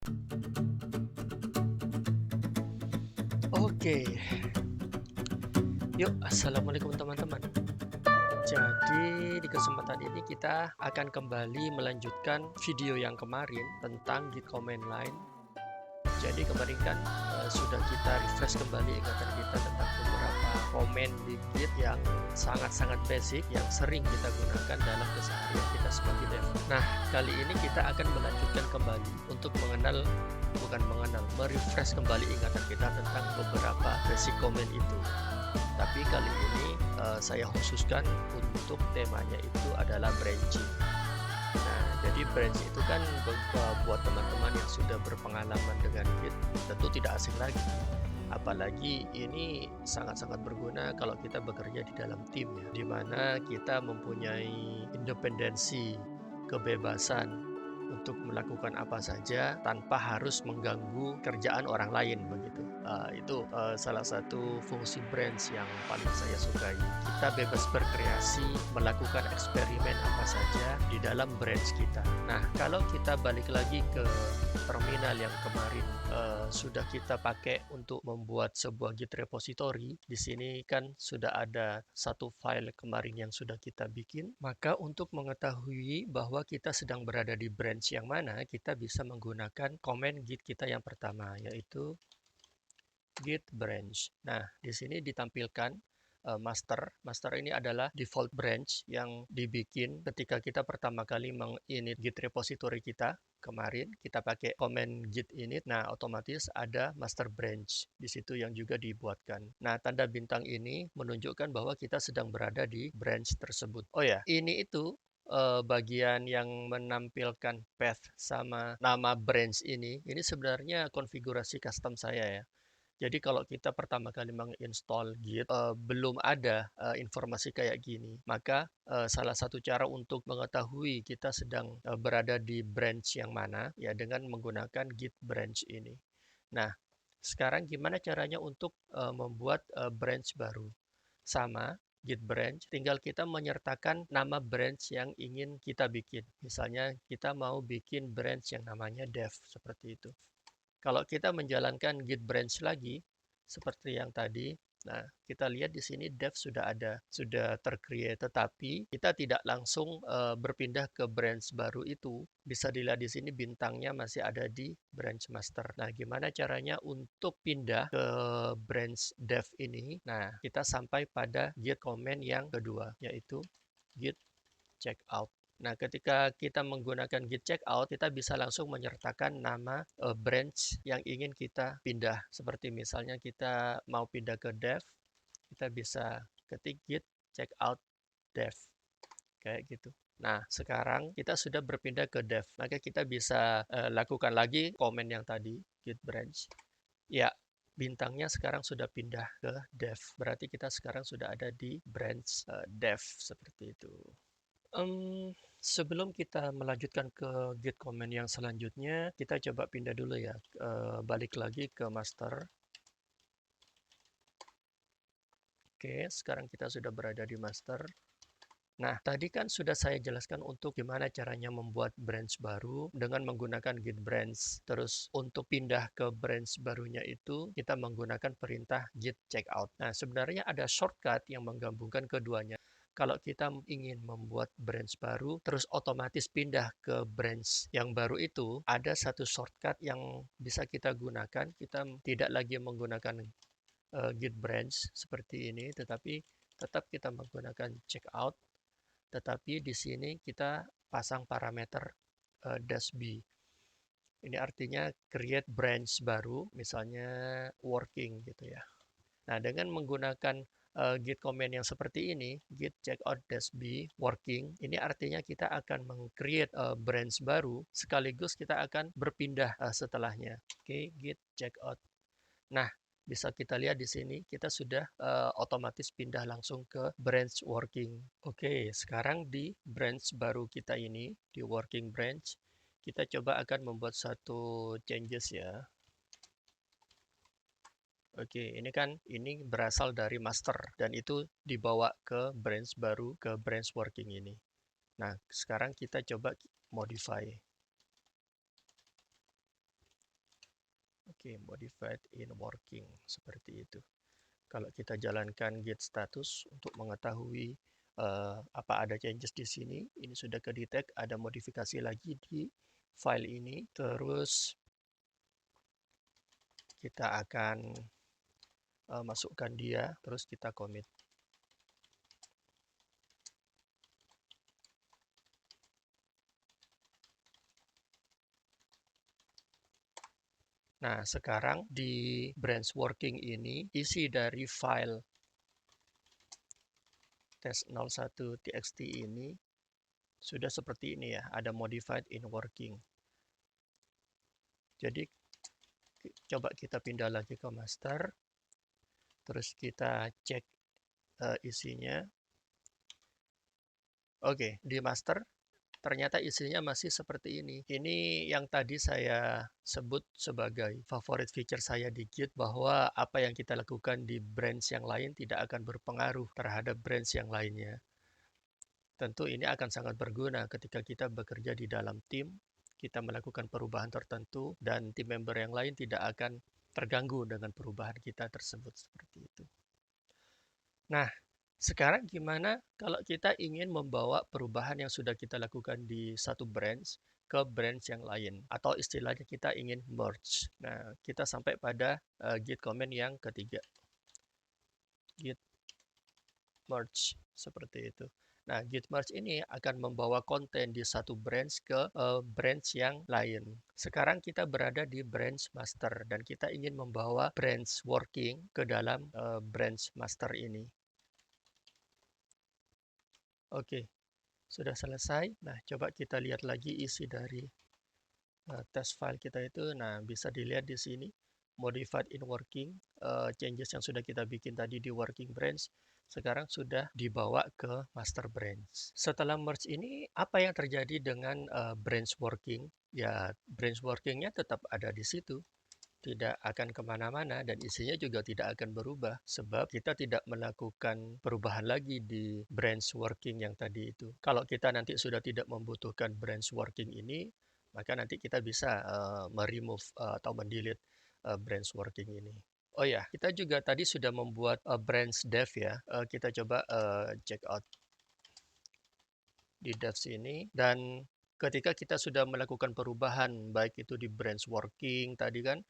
Oke, yuk, assalamualaikum teman-teman. Jadi, di kesempatan ini kita akan kembali melanjutkan video yang kemarin tentang Git command line. Jadi, kemarin kan sudah kita refresh kembali ingatan kita tentang beberapa command di Git yang sangat-sangat basic yang sering kita gunakan dalam keseharian kita sebagai dev. Nah, kali ini kita akan melanjutkan kembali untuk merefresh kembali ingatan kita tentang beberapa basic command itu. Tapi kali ini saya khususkan untuk temanya itu adalah branching. Nah, jadi branch itu kan buat teman-teman yang sudah berpengalaman dengan Git tentu tidak asing lagi. Apalagi ini sangat-sangat berguna kalau kita bekerja di dalam tim ya, di mana kita mempunyai independensi, kebebasan untuk melakukan apa saja tanpa harus mengganggu kerjaan orang lain begitu. Itu salah satu fungsi branch yang paling saya sukai. Kita bebas berkreasi, melakukan eksperimen apa saja di dalam branch kita. Nah, kalau kita balik lagi ke terminal yang kemarin sudah kita pakai untuk membuat sebuah Git repository, di sini kan sudah ada satu file kemarin yang sudah kita bikin. Maka untuk mengetahui bahwa kita sedang berada di branch yang mana, kita bisa menggunakan command Git kita yang pertama, yaitu Git branch. Nah, di sini ditampilkan master. Master ini adalah default branch yang dibikin ketika kita pertama kali menginit Git repository kita. Kemarin kita pakai command git init, nah otomatis ada master branch di situ yang juga dibuatkan. Nah, tanda bintang ini menunjukkan bahwa kita sedang berada di branch tersebut. Oh ya, ini itu bagian yang menampilkan path sama nama branch ini sebenarnya konfigurasi custom saya ya. Jadi kalau kita pertama kali menginstall Git, belum ada informasi kayak gini, maka salah satu cara untuk mengetahui kita sedang berada di branch yang mana, ya dengan menggunakan Git branch ini. Nah, sekarang gimana caranya untuk membuat branch baru? Sama, Git branch, tinggal kita menyertakan nama branch yang ingin kita bikin. Misalnya kita mau bikin branch yang namanya dev, seperti itu. Kalau kita menjalankan git branch lagi, seperti yang tadi, nah kita lihat di sini dev sudah ada, sudah tercreate, tetapi kita tidak langsung berpindah ke branch baru itu. Bisa dilihat di sini bintangnya masih ada di branch master. Nah, gimana caranya untuk pindah ke branch dev ini? Nah, kita sampai pada git command yang kedua, yaitu git checkout. Nah, ketika kita menggunakan git checkout, kita bisa langsung menyertakan nama branch yang ingin kita pindah. Seperti misalnya kita mau pindah ke dev, kita bisa ketik git checkout dev. Kayak gitu. Nah, sekarang kita sudah berpindah ke dev. Maka kita bisa lakukan lagi komen yang tadi, git branch. Ya, bintangnya sekarang sudah pindah ke dev. Berarti kita sekarang sudah ada di branch dev, seperti itu. Sebelum kita melanjutkan ke git command yang selanjutnya, kita coba pindah dulu ya, balik lagi ke master. Oke, sekarang kita sudah berada di master. Nah, tadi kan sudah saya jelaskan untuk gimana caranya membuat branch baru dengan menggunakan git branch. Terus untuk pindah ke branch barunya itu, kita menggunakan perintah git checkout. Nah, sebenarnya ada shortcut yang menggabungkan keduanya. Kalau kita ingin membuat branch baru, terus otomatis pindah ke branch yang baru itu, ada satu shortcut yang bisa kita gunakan. Kita tidak lagi menggunakan git branch seperti ini, tetapi tetap kita menggunakan checkout. Tetapi di sini kita pasang parameter -b. Ini artinya create branch baru, misalnya working gitu ya. Nah, dengan menggunakan git command yang seperti ini, git checkout -b working, ini artinya kita akan meng-create branch baru, sekaligus kita akan berpindah setelahnya. Oke, git checkout. Nah, bisa kita lihat di sini, kita sudah otomatis pindah langsung ke branch working. Oke, sekarang di branch baru kita ini, di working branch, kita coba akan membuat satu changes ya. Oke, ini kan ini berasal dari master dan itu dibawa ke branch baru, ke branch working ini. Nah, sekarang kita coba modify. Oke, modified in working seperti itu. Kalau kita jalankan git status untuk mengetahui apa ada changes di sini, ini sudah ke detect, ada modifikasi lagi di file ini. Terus kita akan masukkan dia, terus kita commit. Nah, sekarang di branch working ini, isi dari file test01.txt ini sudah seperti ini ya, ada modified in working. Jadi, coba kita pindah lagi ke master, terus kita cek isinya. Oke, di master ternyata isinya masih seperti ini. Ini yang tadi saya sebut sebagai favorit feature saya di Git, bahwa apa yang kita lakukan di branch yang lain tidak akan berpengaruh terhadap branch yang lainnya. Tentu ini akan sangat berguna ketika kita bekerja di dalam tim, kita melakukan perubahan tertentu, dan tim member yang lain tidak akan terganggu dengan perubahan kita tersebut seperti itu. Nah, sekarang gimana kalau kita ingin membawa perubahan yang sudah kita lakukan di satu branch ke branch yang lain, atau istilahnya kita ingin merge. Nah, kita sampai pada git command yang ketiga, git merge seperti itu. Nah, git merge ini akan membawa konten di satu branch ke branch yang lain. Sekarang kita berada di branch master dan kita ingin membawa branch working ke dalam branch master ini. Oke, sudah selesai. Nah, coba kita lihat lagi isi dari test file kita itu. Nah, bisa dilihat di sini, modified in working, changes yang sudah kita bikin tadi di working branch, sekarang sudah dibawa ke master branch. Setelah merge ini, apa yang terjadi dengan branch working? Ya, branch workingnya tetap ada di situ, tidak akan kemana-mana, dan isinya juga tidak akan berubah sebab kita tidak melakukan perubahan lagi di branch working yang tadi itu. Kalau kita nanti sudah tidak membutuhkan branch working ini, maka nanti kita bisa meremove atau mendelete branch working ini. Oh ya, kita juga tadi sudah membuat branch dev ya. Kita coba check out di dev sini, dan ketika kita sudah melakukan perubahan, baik itu di branch working tadi kan,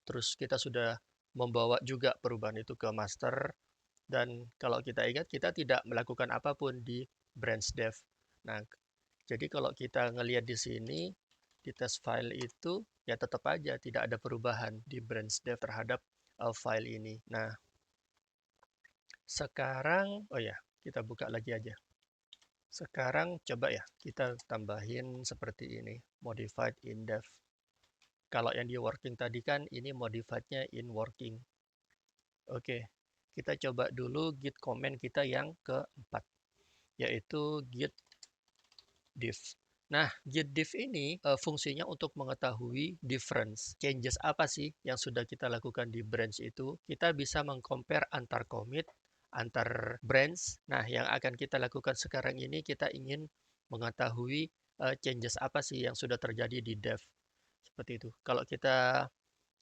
terus kita sudah membawa juga perubahan itu ke master, dan kalau kita ingat, kita tidak melakukan apapun di branch dev. Nah, jadi kalau kita ngelihat di sini, di test file itu, ya tetap aja tidak ada perubahan di branch dev terhadap file ini. Nah, sekarang, oh ya, kita buka lagi aja. Sekarang coba ya, kita tambahin seperti ini, modified in dev. Kalau yang di working tadi kan, ini modifiednya in working. Oke, kita coba dulu git command kita yang keempat, yaitu git diff. Nah, git diff ini fungsinya untuk mengetahui difference, changes apa sih yang sudah kita lakukan di branch itu. Kita bisa mengcompare antar commit, antar branch. Nah, yang akan kita lakukan sekarang ini, kita ingin mengetahui changes apa sih yang sudah terjadi di dev. Seperti itu. Kalau kita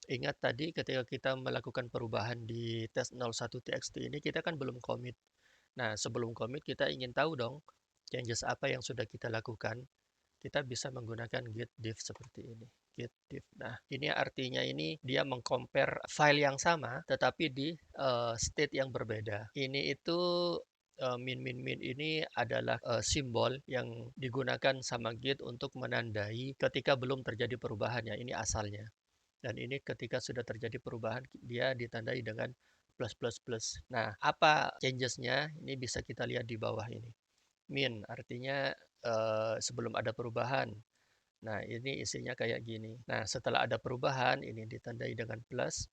ingat tadi ketika kita melakukan perubahan di test01.txt ini, kita kan belum commit. Nah, sebelum commit kita ingin tahu dong changes apa yang sudah kita lakukan. Kita bisa menggunakan git diff seperti ini. Git diff. Nah, ini artinya ini dia mengcompare file yang sama tetapi di state yang berbeda. Ini itu min ini adalah simbol yang digunakan sama Git untuk menandai ketika belum terjadi perubahan ya. Ini asalnya. Dan ini ketika sudah terjadi perubahan, dia ditandai dengan plus plus plus. Nah, apa changesnya? Ini bisa kita lihat di bawah ini. Min artinya sebelum ada perubahan. Nah, ini isinya kayak gini. Nah, setelah ada perubahan, ini ditandai dengan plus.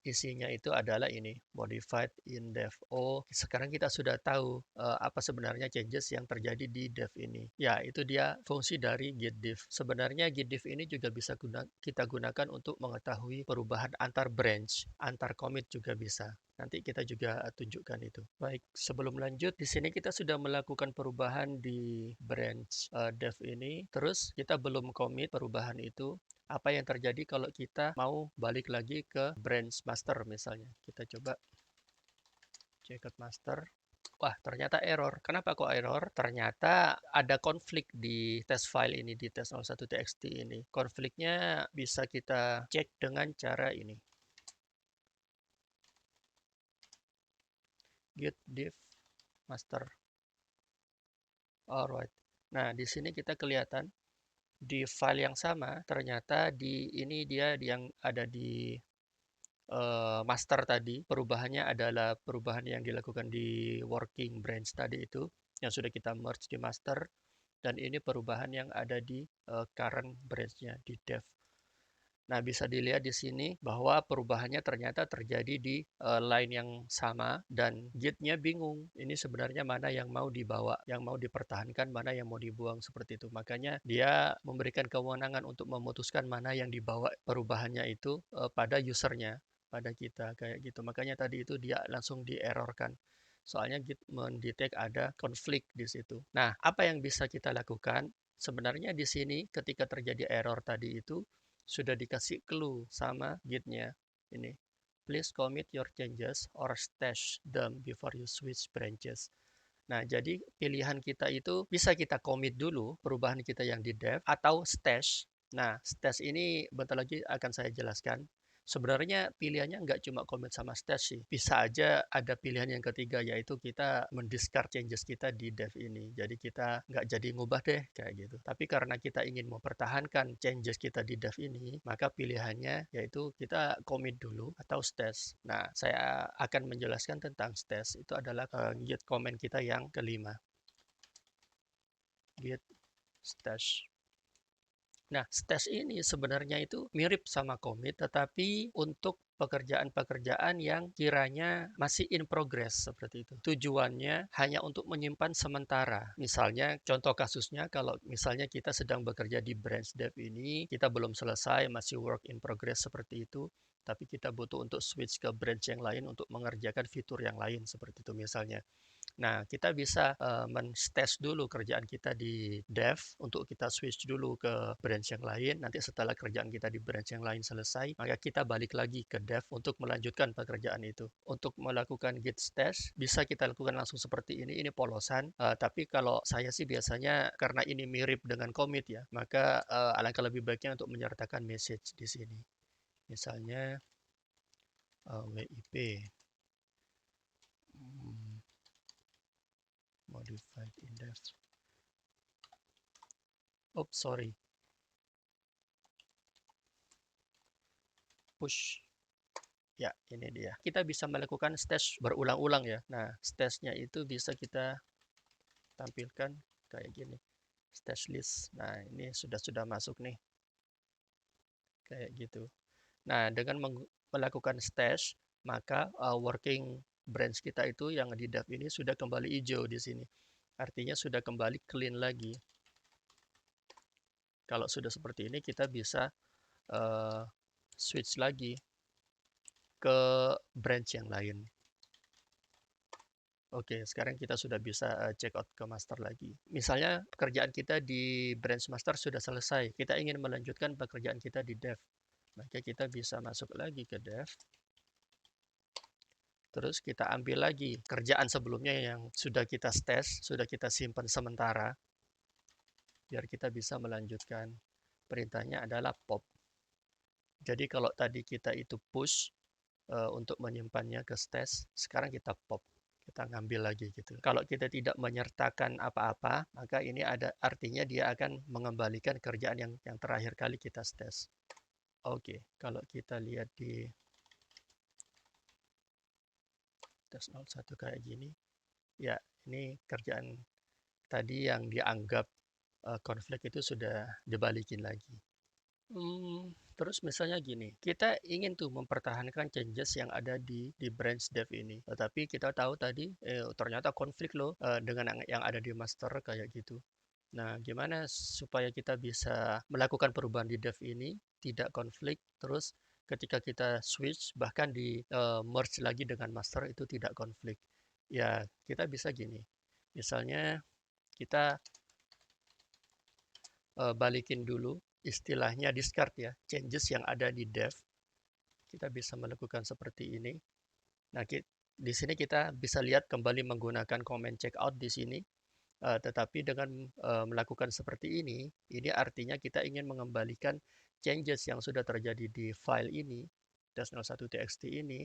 Isinya itu adalah ini, modified in dev. Oh, sekarang kita sudah tahu apa sebenarnya changes yang terjadi di dev ini. Ya, itu dia fungsi dari git diff. Sebenarnya git diff ini juga bisa kita gunakan untuk mengetahui perubahan antar branch, antar commit juga bisa. Nanti kita juga tunjukkan itu. Baik, sebelum lanjut, di sini kita sudah melakukan perubahan di branch dev ini. Terus kita belum commit perubahan itu. apa yang terjadi kalau kita mau balik lagi ke branch master misalnya. Kita coba checkout master. Wah, ternyata error. Kenapa kok error? Ternyata ada konflik di test file ini, di test01.txt ini. Konfliknya bisa kita cek dengan cara ini. Git diff master. Alright. Nah, di sini kita kelihatan di file yang sama ternyata di ini dia yang ada di master tadi, perubahannya adalah perubahan yang dilakukan di working branch tadi itu yang sudah kita merge di master, dan ini perubahan yang ada di current branch-nya di dev. Nah, bisa dilihat di sini bahwa perubahannya ternyata terjadi di line yang sama dan Git-nya bingung. Ini sebenarnya mana yang mau dibawa, yang mau dipertahankan, mana yang mau dibuang seperti itu. Makanya dia memberikan kewenangan untuk memutuskan mana yang dibawa perubahannya itu pada usernya, pada kita kayak gitu. Makanya tadi itu dia langsung di-errorkan. Soalnya Git mendetek ada konflik di situ. Nah, apa yang bisa kita lakukan? Sebenarnya di sini ketika terjadi error tadi itu sudah dikasih clue sama Git-nya. Ini, please commit your changes or stash them before you switch branches. Nah, jadi pilihan kita itu bisa kita commit dulu perubahan kita yang di dev atau stash. Nah, stash ini bentar lagi akan saya jelaskan. Sebenarnya pilihannya nggak cuma commit sama stash sih. Bisa aja ada pilihan yang ketiga, yaitu kita mendiscard changes kita di dev ini. Jadi kita nggak jadi ngubah deh kayak gitu. Tapi karena kita ingin mempertahankan changes kita di dev ini, maka pilihannya yaitu kita commit dulu atau stash. Nah, saya akan menjelaskan tentang stash. Itu adalah git comment kita yang kelima. Git stash. Nah, stash ini sebenarnya itu mirip sama commit, tetapi untuk pekerjaan-pekerjaan yang kiranya masih in progress seperti itu. Tujuannya hanya untuk menyimpan sementara. Misalnya, contoh kasusnya kalau misalnya kita sedang bekerja di branch dev ini, kita belum selesai, masih work in progress seperti itu, tapi kita butuh untuk switch ke branch yang lain untuk mengerjakan fitur yang lain seperti itu misalnya. Nah, kita bisa men-stage dulu kerjaan kita di dev untuk kita switch dulu ke branch yang lain. Nanti setelah kerjaan kita di branch yang lain selesai, maka kita balik lagi ke dev untuk melanjutkan pekerjaan itu. Untuk melakukan git stash, bisa kita lakukan langsung seperti ini. Ini polosan. Tapi kalau saya sih biasanya karena ini mirip dengan commit ya, maka alangkah lebih baiknya untuk menyertakan message di sini. Misalnya WIP. Modified index. Oops, sorry. Push. Ya, ini dia. Kita bisa melakukan stash berulang-ulang ya. Nah, stashnya itu bisa kita tampilkan kayak gini. Stash list. Nah, ini sudah masuk nih. Kayak gitu. Nah, dengan melakukan stash, maka working branch kita itu yang di dev ini sudah kembali hijau di sini. Artinya sudah kembali clean lagi. Kalau sudah seperti ini, kita bisa switch lagi ke branch yang lain. Oke, sekarang kita sudah bisa check out ke master lagi. Misalnya pekerjaan kita di branch master sudah selesai. Kita ingin melanjutkan pekerjaan kita di dev. Maka kita bisa masuk lagi ke dev. Terus kita ambil lagi kerjaan sebelumnya yang sudah kita stash, sudah kita simpan sementara. Biar kita bisa melanjutkan. Perintahnya adalah pop. Jadi kalau tadi kita itu push untuk menyimpannya ke stash, sekarang kita pop. Kita ngambil lagi gitu. Kalau kita tidak menyertakan apa-apa, maka ini ada artinya dia akan mengembalikan kerjaan yang terakhir kali kita stash. Oke, kalau kita lihat di test 01 kayak gini, ya ini kerjaan tadi yang dianggap konflik itu sudah dibalikin lagi. Terus misalnya gini, kita ingin tuh mempertahankan changes yang ada di branch dev ini. Tetapi kita tahu tadi ternyata konflik loh dengan yang ada di master kayak gitu. Nah, gimana supaya kita bisa melakukan perubahan di dev ini tidak konflik, terus ketika kita switch bahkan di merge lagi dengan master itu tidak konflik. Ya, kita bisa gini. Misalnya kita balikin dulu istilahnya discard ya, changes yang ada di dev. Kita bisa melakukan seperti ini. Nah, di sini kita bisa lihat kembali menggunakan command checkout di sini. Tetapi dengan melakukan seperti ini artinya kita ingin mengembalikan changes yang sudah terjadi di file ini, test01.txt ini,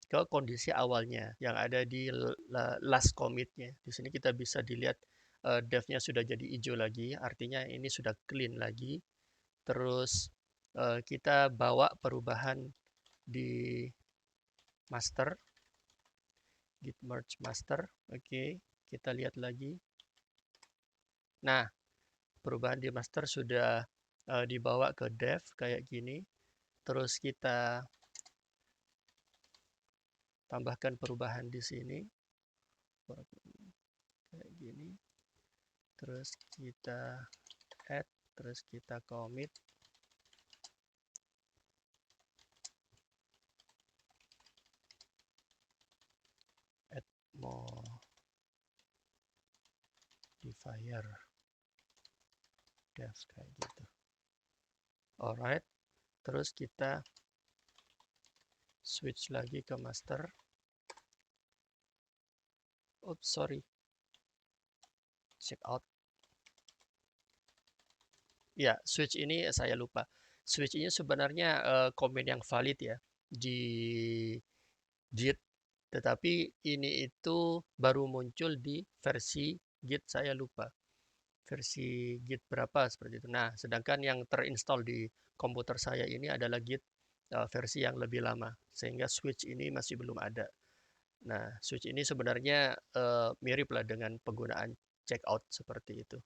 ke kondisi awalnya yang ada di last commit-nya. Di sini kita bisa dilihat dev-nya sudah jadi hijau lagi, artinya ini sudah clean lagi. Terus kita bawa perubahan di master, git merge master. Oke, kita lihat lagi. Nah, perubahan di master sudah dibawa ke dev kayak gini. Terus kita tambahkan perubahan di sini kayak gini. Terus kita add, terus kita commit. Add modifier dev kayak gitu. Alright, terus kita switch lagi ke master. Oops, sorry. Check out. Ya, switch ini saya lupa. Switch ini sebenarnya komen yang valid ya di Git, tetapi ini itu baru muncul di versi Git, saya lupa versi Git berapa seperti itu. Nah, sedangkan yang terinstall di komputer saya ini adalah Git versi yang lebih lama, sehingga switch ini masih belum ada. Nah, switch ini sebenarnya mirip lah dengan penggunaan checkout seperti itu.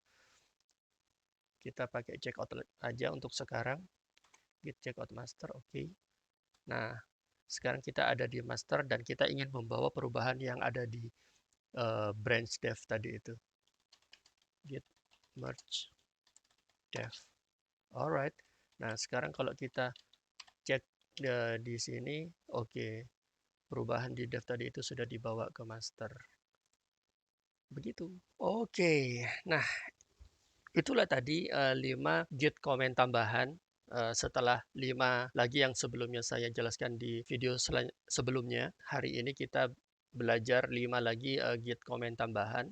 Kita pakai checkout aja untuk sekarang. Git checkout master, oke. Nah, sekarang kita ada di master dan kita ingin membawa perubahan yang ada di branch dev tadi itu. Git merge dev. Alright. Nah, sekarang kalau kita cek di sini, oke. Perubahan di dev tadi itu sudah dibawa ke master. Begitu. Oke. Nah, itulah tadi 5 Git comment tambahan. Setelah 5 lagi yang sebelumnya saya jelaskan di video sebelumnya, hari ini kita belajar 5 lagi Git comment tambahan,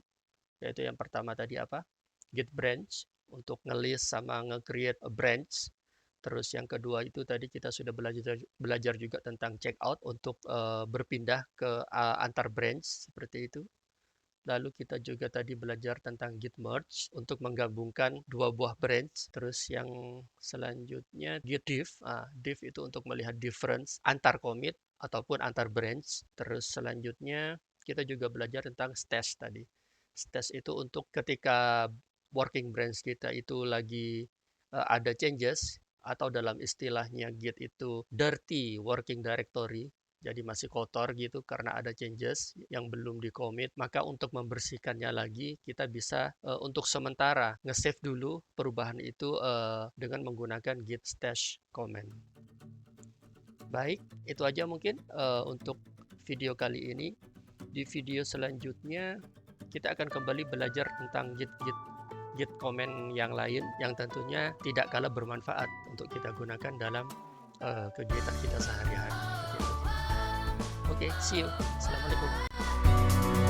yaitu yang pertama tadi apa? Git branch untuk nge-list sama nge-create a branch. Terus yang kedua itu tadi kita sudah belajar juga tentang checkout untuk berpindah ke antar branch seperti itu. Lalu kita juga tadi belajar tentang git merge untuk menggabungkan dua buah branch. Terus yang selanjutnya git diff. Diff itu untuk melihat difference antar commit ataupun antar branch. Terus selanjutnya kita juga belajar tentang stash tadi. Stash itu untuk ketika working branch kita itu lagi ada changes, atau dalam istilahnya Git itu dirty working directory, jadi masih kotor gitu karena ada changes yang belum di commit. Maka untuk membersihkannya lagi kita bisa untuk sementara nge-save dulu perubahan itu dengan menggunakan git stash command. Baik, itu aja mungkin untuk video kali ini. Di video selanjutnya kita akan kembali belajar tentang git comment yang lain yang tentunya tidak kalah bermanfaat untuk kita gunakan dalam kegiatan kita sehari-hari. Oke, see you. Assalamualaikum.